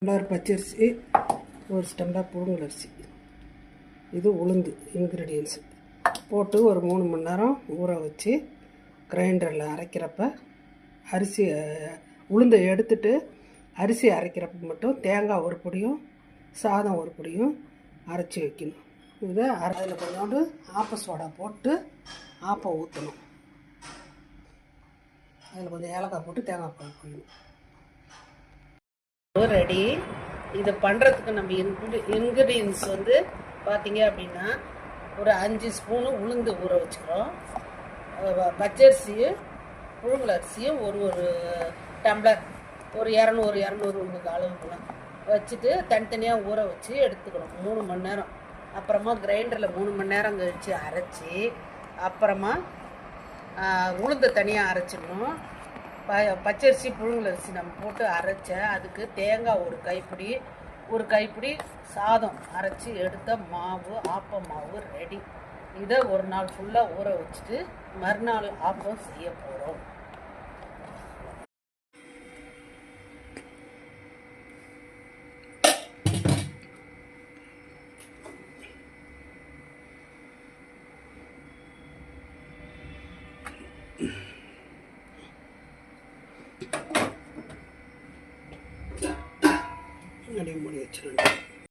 Tumbler பச்சரிசி, ஒரு tumbler புழுங்கலரிசி, இது உளுந்து இன்க்ரீடியன்ஸு போட்டு ஒரு 3 மணி நேரம் ஊற வச்சு கிரைண்டரில் அரைக்கிறப்ப அரிசி உளுந்தை எடுத்துட்டு அரிசி அரைக்கிறப்ப மட்டும் தேங்காய் ஒரு பொடியும் சாதம் ஒரு பொடியும் அரைச்சி வைக்கணும். இதை அதில் கொஞ்சோண்டு ஆப்ப சோடா போட்டு ஆப்பம் ஊற்றணும். அதில் கொஞ்சம் ஏலக்காய் போட்டு தேங்காய் பால் போடணும். ரெடி. இதை பண்ணுறதுக்கு நம்ம இன்க்ரீடியன்ஸ் பார்த்தீங்க அப்படின்னா ஒரு 5 ஸ்பூனு உளுந்து ஊற வச்சுக்கிறோம். பச்சரிசியும் புழுங்கலரிசியும் ஒரு டம்ளர் ஒரு 200 உங்களுக்கு அளவுக்குலாம் வச்சுட்டு தனித்தனியாக ஊற வச்சு எடுத்துக்கணும் 3 மணி நேரம். அப்புறமா கிரைண்டரில் 3 மணி நேரம் கழித்து அரைச்சி அப்புறமா உளுந்து தனியாக அரைச்சிடணும். பச்சரிசி புழுங்கலரிசி நம்ம போட்டு அரைச்ச அதுக்கு தேங்காய் ஒரு கைப்பிடி சாதம் அரைச்சி எடுத்த மாவு ஆப்ப மாவு ரெடி. இதை ஒரு நாள் ஃபுல்லாக ஊற வச்சுட்டு மறுநாள் ஆப்பம் செய்ய போகிறோம். மூடி வச்சிருக்கேன்.